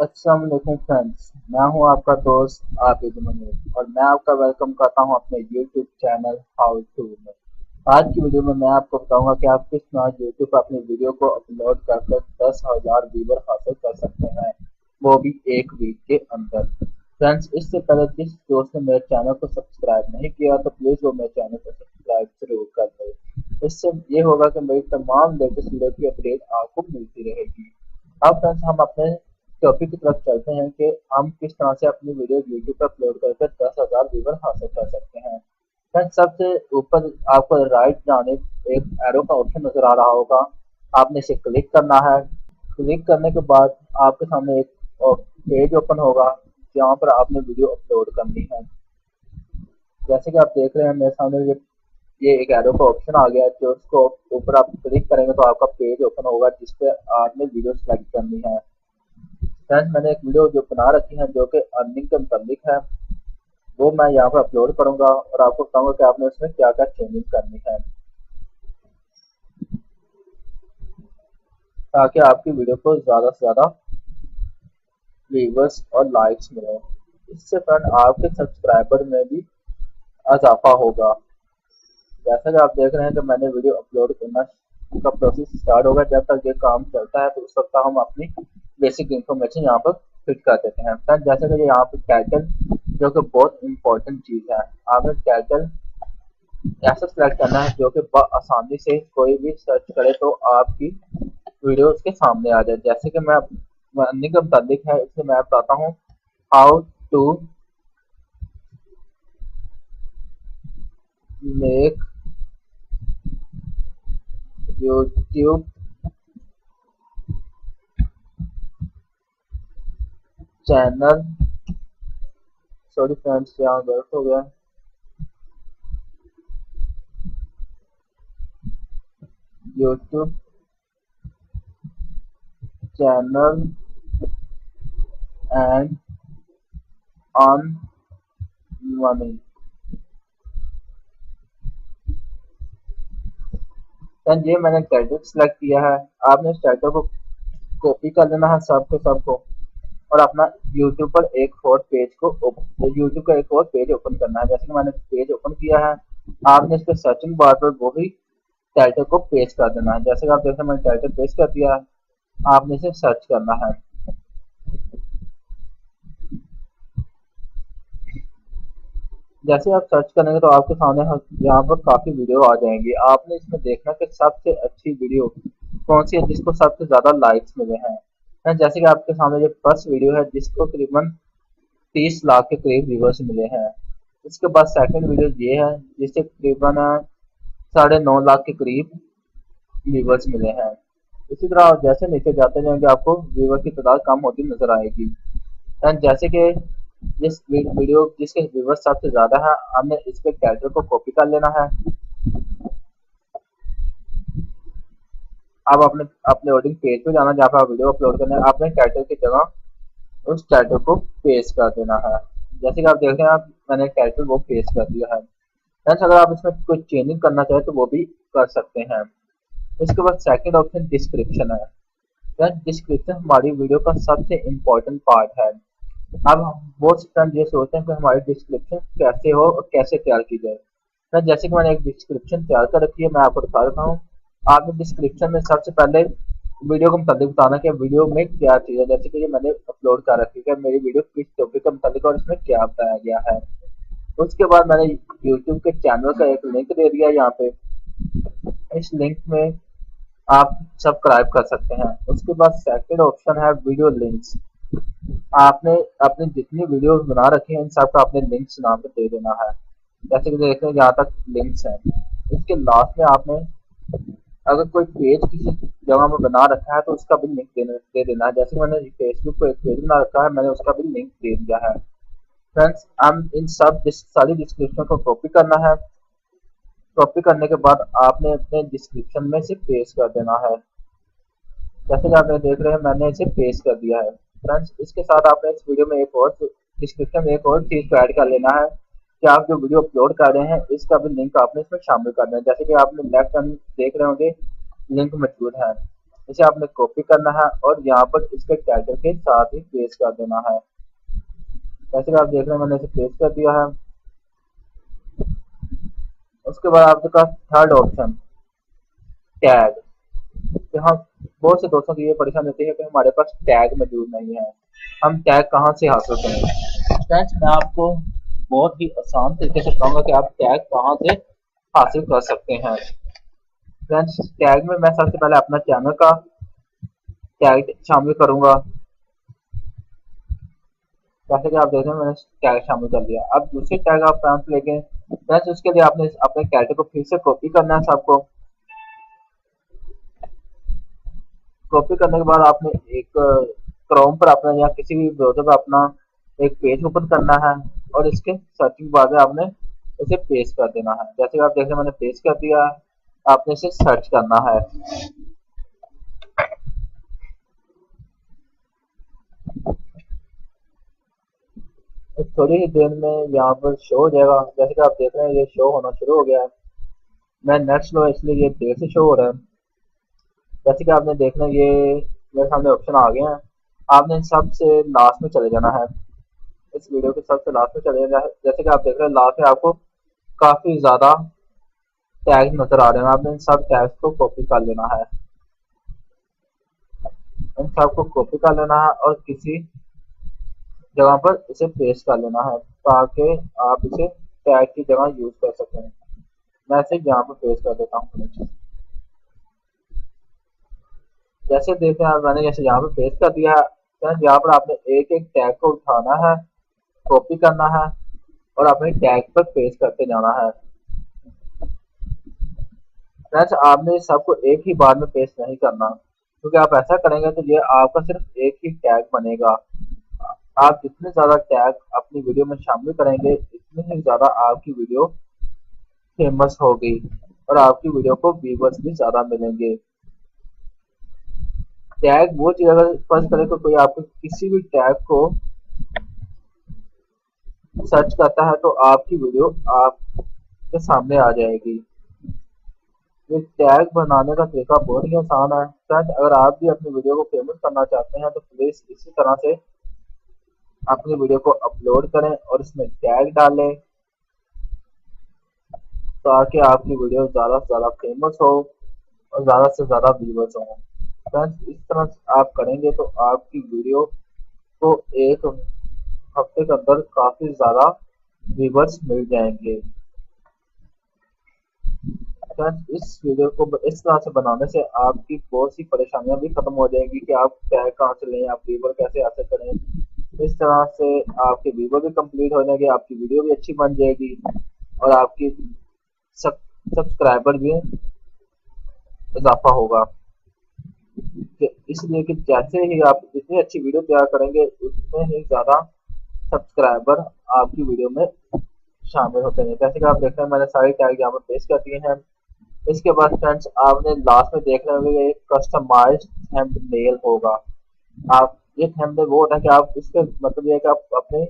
अस्सलाम वालेकुम फ्रेंड्स, मैं हूं आपका दोस्त आबिद मुनीर और मैं आपका वेलकम करता हूं अपने यूट्यूब चैनल हाउ टू में। आज की वीडियो में मैं आपको बताऊंगा कि आप किस तरह यूट्यूब पर अपनी वीडियो को अपलोड कर 10,000 व्यूवर हासिल कर सकते हैं, वो भी एक वीक के अंदर। फ्रेंड्स, इससे पहले जिस दोस्त ने मेरे चैनल को सब्सक्राइब नहीं किया तो प्लीज़ वो मेरे चैनल को सब्सक्राइब जरूर कर दे। इससे ये होगा कि मेरी तमाम लेटेस्ट वीडियो की अपडेट आपको मिलती रहेगी। अब फ्रेंड्स, हम अपने टॉपिक की तरफ चलते हैं कि हम किस तरह से अपनी वीडियो यूट्यूब पर अपलोड करके 10,000 व्यूवर हासिल कर सकते हैं। फ्रेंड्स, सबसे ऊपर आपको राइट जानिब एक एरो का ऑप्शन नजर आ रहा होगा। आपने इसे क्लिक करना है। क्लिक करने के बाद आपके सामने एक पेज ओपन होगा जहाँ पर आपने वीडियो अपलोड करनी है। जैसे कि आप देख रहे हैं मेरे सामने ये एक एरो का ऑप्शन आ गया है, जो उसको ऊपर आप क्लिक करेंगे तो आपका पेज ओपन होगा जिसपे आपने वीडियो सेलेक्ट करनी है। फ्रेंड्स, मैंने एक वीडियो जो बना रखी है जो कि अर्निंग के मुताबिक है, वो मैं यहाँ पर अपलोड करूंगा और आपको बताऊंगा कि आपने उसमें क्या क्या चेंजिंग करनी है ताकि आपकी वीडियो को ज़्यादा से ज़्यादा व्यूवर्स और लाइक्स मिले। इससे फ्रेंड आपके सब्सक्राइबर में भी इजाफा होगा। जैसा कि आप देख रहे हैं कि मैंने वीडियो अपलोड करना का प्रोसेस स्टार्ट होगा। जब तक ये काम चलता है तो उस वक्त हम अपनी बेसिक इंफॉर्मेशन यहाँ पर फिट कर देते हैं। फ्रेंड, जैसे कि यहाँ पर टाइटल जो कि बहुत इंपॉर्टेंट चीज़ है, आपने टाइटल ऐसा सेलेक्ट करना है जो कि आसानी से कोई भी सर्च करे तो आपकी वीडियो उसके सामने आ जाए। जैसे कि मैं अर्निंग का मुताबिक है, इसलिए मैं बताता हूँ how to make YouTube channel. Sorry friends, यहाँ गलत हो गया। YouTube channel and earn money. ये मैंने टाइटल सेलेक्ट किया है। आपने इस टाइटल को कॉपी कर लेना है सबको और अपना यूट्यूब पर एक और पेज को यूट्यूब का एक और पेज ओपन करना है। जैसे कि मैंने पेज ओपन किया है, आपने इसके सर्चिंग बार पर वही टाइटल को पेस्ट कर देना है। जैसे कि आप देख रहे हैं मैंने टाइटल पेस्ट कर दिया है, आपने इसे सर्च करना है। जैसे आप सर्च करेंगे तो आपके सामने यहाँ पर काफी वीडियो आ जाएंगी। आपने इसमें देखना कि सबसे अच्छी वीडियो कौन सी है जिसको सबसे ज्यादा लाइक्स मिले हैं। जैसे कि आपके सामने ये फर्स्ट वीडियो है जिसको तकरीबन 30 लाख के करीब व्यूवर्स मिले हैं। इसके बाद सेकंड वीडियो ये है जिससे तकरीबन 9.5 लाख के करीब व्यूवर्स मिले हैं। इसी तरह आप जैसे नीचे जाते जाएंगे आपको व्यूवर की तादाद कम होती नजर आएगी। एंड जैसे कि जिस वीडियो जिसके व्यूवर्स सबसे ज्यादा है, हमने इसके टाइटल को कॉपी कर लेना है। अब अपने अपलोडिंग पेज पे जाना, जहाँ पर आप वीडियो अपलोड करना है, आपने टाइटल की जगह उस टाइटल को पेस्ट कर देना है। जैसे कि आप देख रहे हैं, मैंने टाइटल वो पेस्ट कर दिया है। फ्रेंड्स, अगर आप इसमें कोई चेंजिंग करना चाहें तो वो भी कर सकते हैं। इसके बाद सेकंड ऑप्शन डिस्क्रिप्शन है। फ्रेंड्स, डिस्क्रिप्शन हमारी वीडियो का सबसे इम्पोर्टेंट पार्ट है। अब बहुत फ्रेंड ये सोचते हैं कि हमारी डिस्क्रिप्शन कैसे हो और कैसे तैयार की जाए। फ्रेंड, जैसे कि मैंने एक डिस्क्रिप्शन तैयार कर रखी है, मैं आपको दिखा देता हूँ। आपने डिस्क्रिप्शन में सबसे पहले वीडियो को मुताबिक बताना कि वीडियो में क्या चीज़ है। जैसे कि ये मैंने अपलोड कर रखी है मेरी वीडियो किस टॉपिक के मुताबिक और इसमें क्या बताया गया है। उसके बाद मैंने यूट्यूब के चैनल का एक लिंक दे दिया यहाँ पे। इस लिंक में आप सब्सक्राइब कर सकते हैं। उसके बाद सेकंड ऑप्शन है वीडियो लिंक्स। आपने अपनी जितनी वीडियो बना रखी है इन सब का अपने लिंक्स नाम पे दे देना है। जैसे कि देख रहे हैं यहाँ तक लिंक्स हैं। इसके लास्ट में आपने अगर कोई पेज किसी जगह में बना रखा है तो उसका भी लिंक दे देना है। जैसे मैंने फेसबुक पे एक पेज बना रखा है, मैंने उसका भी लिंक दे दिया है। फ्रेंड्स, हम इन सब सारी डिस्क्रिप्शन को कॉपी करना है। कॉपी करने के बाद आपने अपने डिस्क्रिप्शन में से पेस्ट कर देना है। जैसे कि आप देख रहे हैं मैंने इसे पेस्ट कर दिया है। फ्रेंड्स, इसके साथ आपने इस वीडियो में एक और डिस्क्रिप्शन में एक और चीज़ को ऐड कर लेना है कि आप जो वीडियो अपलोड कर रहे हैं इसका भी लिंक आपने इसमें शामिल करना है। जैसे कि आपने लेफ्ट हैंड देख रहे होंगे लिंक मौजूद है। इसे आपने कॉपी करना है और यहाँ पर इसके टाइटल के साथ ही पेस्ट कर देना है। जैसे कि आप देख रहे हैं मैंने इसे पेस्ट कर दिया है। उसके बाद आपके पास थर्ड ऑप्शन टैग। यहाँ बहुत से दोस्तों की ये परेशानी होती है कि हमारे पास टैग मौजूद नहीं है, हम टैग कहाँ से हासिल करें। फ्रेंड्स मैं आपको बहुत ही आसान तरीके से बताऊंगा कि आप टैग कहाँ से हासिल कर सकते हैं। फ्रेंड्स टैग में मैं सबसे पहले अपना चैनल का टैग शामिल करूंगा। जैसे कि आप देख रहे हैं मैंने टैग शामिल कर लिया। अब दूसरे टैग आप कहाँ से लेंगे। फ्रेंड्स उसके लिए आपने अपने टैग को फिर से कॉपी करना है। सबको कॉपी करने के बाद आपने एक क्रोम पर अपना या किसी भी ब्राउज़र पर अपना एक पेज ओपन करना है और इसके सर्चिंग बार में आपने इसे पेस्ट कर देना है। जैसे कि आप देख रहे हैं मैंने पेस्ट कर दिया है, आपने इसे सर्च करना है। थोड़ी ही देर में यहाँ पर शो हो जाएगा। जैसे कि आप देख रहे हैं ये शो होना शुरू हो गया है। मैं नेट स्लो है इसलिए ये देर से शो हो रहा है। जैसे कि आपने देखना ये मेरे सामने ऑप्शन आ गए हैं। आपने सबसे लास्ट में चले जाना है, इस वीडियो के सबसे लास्ट में चले जाना है। जैसे कि आप देख रहे हैं लास्ट में आपको काफी ज्यादा टैग नजर आ रहे हैं। आपने इन सब टैग्स को कॉपी कर लेना है, इन सब को कॉपी कर लेना है और किसी जगह पर इसे पेस्ट कर लेना है ताकि आप इसे टैग की जगह यूज कर सकें। मैं इसे यहाँ पर पेस्ट कर देता हूँ। जैसे देखें आप मैंने जैसे यहाँ पे पेस्ट कर दिया है। यहाँ पर आपने एक एक टैग को उठाना है, कॉपी करना है और अपने टैग पर पेस्ट करते जाना है। फ्रेंड्स आपने सबको एक ही बार में पेस्ट नहीं करना, क्योंकि आप ऐसा करेंगे तो ये आपका सिर्फ एक ही टैग बनेगा। आप जितने ज्यादा टैग अपनी वीडियो में शामिल करेंगे इतनी ही ज्यादा आपकी वीडियो फेमस होगी और आपकी वीडियो को व्यूअर्स भी ज्यादा मिलेंगे। टैग वो चीज अगर फर्ज करें तो कोई आपको किसी भी टैग को सर्च करता है तो आपकी वीडियो आपके सामने आ जाएगी। ये टैग बनाने का तरीका बहुत ही आसान है। फ्रेंड्स अगर आप भी अपनी वीडियो को फेमस करना चाहते हैं तो प्लीज इसी तरह से अपनी वीडियो को अपलोड करें और इसमें टैग डालें ताकि आपकी वीडियो ज़्यादा से ज़्यादा फेमस हो और ज़्यादा से ज़्यादा व्यूवर्स हों। फ्रेंड्स इस तरह से आप करेंगे तो आपकी वीडियो को एक हफ्ते के अंदर काफ़ी ज़्यादा व्यूवर्स मिल जाएंगे। फ्रेंड्स इस वीडियो को इस तरह से बनाने से आपकी बहुत सी परेशानियां भी खत्म हो जाएंगी कि आप टैग कहाँ से लें, आप व्यूवर कैसे हासिल करें। इस तरह से आपके व्यूवर भी कंप्लीट हो जाएंगे, आपकी वीडियो भी अच्छी बन जाएगी और आपकी सब्सक्राइबर भी इजाफा होगा। इसलिए कि जैसे ही आप जितनी अच्छी वीडियो तैयार करेंगे उतने ही ज़्यादा सब्सक्राइबर आपकी वीडियो में शामिल होते हैं। जैसे कि आप देख रहे हैं मैंने सारे टैग यहाँ पर पेस्ट कर दिए हैं। इसके बाद फ्रेंड्स आपने लास्ट में देख रहे होंगे एक कस्टमाइज्ड थंबनेल होगा। आप ये थंबनेल वो होता है कि आप इसके मतलब ये है कि आप अपने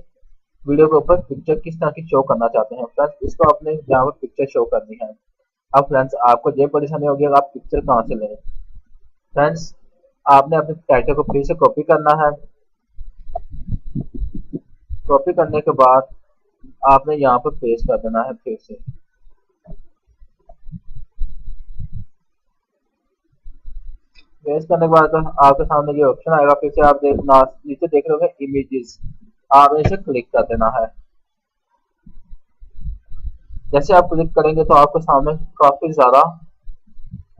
वीडियो के ऊपर पिक्चर किस तरह की शो करना चाहते हैं। फ्रेंड्स इसको अपने यहाँ पर पिक्चर शो करनी है। अब फ्रेंड्स आपको ये परेशानी होगी आप पिक्चर कहाँ से लें। फ्रेंड्स आपने अपने टाइटल को फिर से कॉपी करना है। कॉपी करने के बाद आपने यहाँ पर पेस्ट कर देना है। फिर से पेस्ट करने के बाद आपके सामने ये ऑप्शन आएगा। फिर से आप नीचे देख रहे होंगे इमेजेस, आपने इसे क्लिक कर देना है। जैसे आप क्लिक करेंगे तो आपके सामने काफी ज्यादा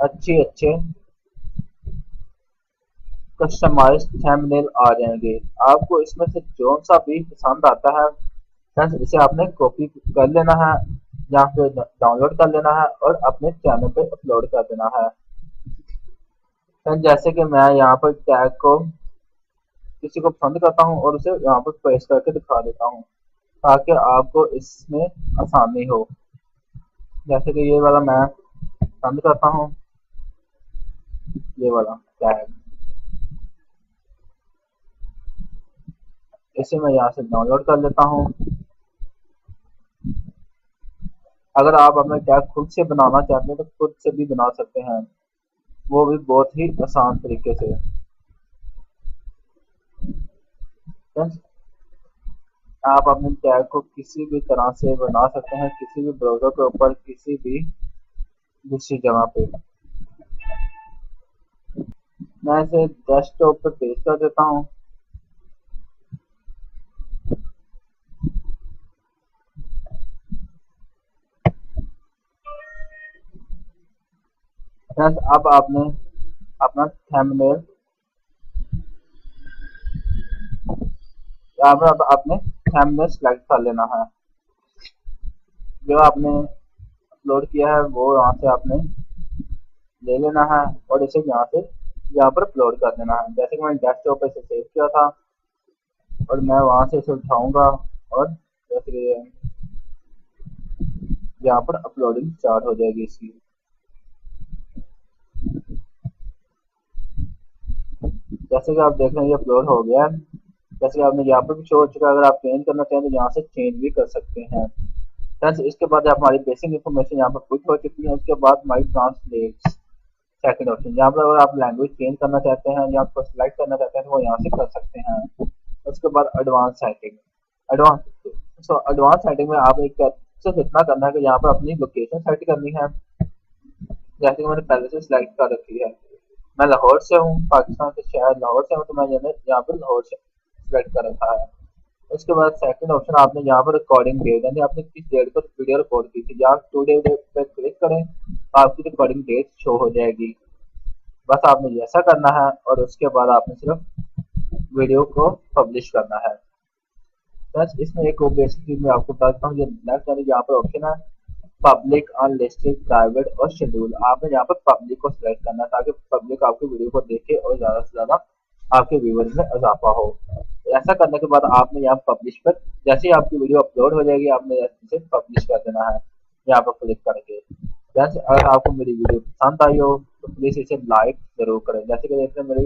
अच्छे कस्टमाइज्ड थंबनेल आ जाएंगे। आपको इसमें से जो सा भी पसंद आता है फ्रेंड्स इसे आपने कॉपी कर लेना है या फिर डाउनलोड कर लेना है और अपने चैनल पे अपलोड कर देना है। फ्रेंड्स जैसे कि मैं यहाँ पर टैग को किसी को पसंद करता हूँ और उसे यहाँ पर पेस्ट करके दिखा देता हूँ ताकि आपको इसमें आसानी हो। जैसे कि ये वाला मैं पसंद करता हूँ, ये वाला टैग, इसे मैं यहाँ से डाउनलोड कर लेता हूँ। अगर आप अपने टैग खुद से बनाना चाहते हैं तो खुद से भी बना सकते हैं। वो भी बहुत ही आसान तरीके से। फ्रेंड्स, आप अपने टैग को किसी भी तरह से बना सकते हैं, किसी भी ब्राउज़र के ऊपर, किसी भी दूसरी जगह पे। मैं इसे डेस्कटॉप पे पेस्ट कर देता हूँ। फ्रेंड्स, अब आपने अपना थंबनेल यहाँ पर आपने थंबनेल सेलेक्ट कर लेना है। जो आपने अपलोड किया है वो यहाँ से आपने ले लेना है और इसे यहाँ पर अपलोड कर देना है। जैसे कि मैंने डेस्कटॉप पे इसे सेव किया था और मैं वहाँ से इसे उठाऊंगा और जैसे कि यहाँ पर अपलोडिंग स्टार्ट हो जाएगी इसकी। जैसे कि आप देख रहे हैं ये अपलोड हो गया है। जैसे कि आपने यहाँ पर भी शो हो चुका है। अगर आप चेंज करना चाहें तो यहाँ से चेंज भी कर सकते हैं। फ्रेंड्स, इसके बाद हमारी बेसिक इन्फॉर्मेशन यहाँ पर पुट हो चुकी है। उसके बाद हमारी ट्रांसलेट सेकंड ऑप्शन, यहाँ पर अगर आप लैंग्वेज चेंज करना चाहते हैं या आपको सिलेक्ट करना चाहते हैं तो वो यहाँ से कर सकते हैं। उसके बाद एडवांस सेटिंग, एडवांस सेटिंग में आप एक सिर्फ इतना करना है कि यहाँ पर अपनी लोकेशन सेट करनी है। जैसे कि मैंने पहले से सिलेक्ट कर रखी है। मैं लाहौर से हूँ, पाकिस्तान के शहर लाहौर से हूँ, तो मैंने यहाँ पर लाहौर से सिलेक्ट कर रखा है। उसके बाद सेकंड ऑप्शन आपने यहाँ पर रिकॉर्डिंग डेट, यानी आपने किस डेट पर वीडियो रिकॉर्ड की थी, या टुडे पे क्लिक करें, आपकी रिकॉर्डिंग डेट शो हो जाएगी। बस आपने ऐसा करना है और उसके बाद आपने सिर्फ वीडियो को पब्लिश करना है। बस इसमें एक बेसिक चीज मैं आपको बताता हूँ, ये नेक्स्ट वाली यहाँ पर ऑप्शन है पब्लिक, अनलिस्टेड, प्राइवेट और शेड्यूल। आपने यहाँ पर पब्लिक को सिलेक्ट करना है ताकि पब्लिक आपके वीडियो को देखे और ज्यादा से ज्यादा आपके व्यूअर्स में इजाफा हो। ऐसा करने के बाद आपने यहाँ पब्लिश पर, जैसे ही आपकी वीडियो अपलोड हो जाएगी आपने इसे पब्लिश कर देना है यहाँ पर क्लिक करके। जैसे अगर आपको मेरी वीडियो पसंद आई हो तो प्लीज इसे लाइक जरूर करें। जैसे कि देखते हैं मेरी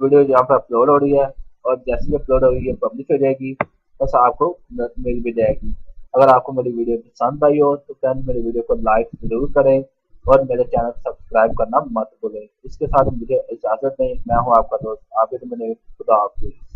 वीडियो यहाँ पर अपलोड हो रही है और जैसे ही अपलोड होगी ये पब्लिश हो जाएगी, बस आपको मिल भी जाएगी। अगर आपको मेरी वीडियो पसंद आई हो तो फ्रेंड मेरी वीडियो को लाइक जरूर करें और मेरे चैनल को सब्सक्राइब करना मत भूलें। इसके साथ मुझे इजाजत दें। मैं हूँ आपका दोस्त आबिद। मैंने खुदा हाफिज़।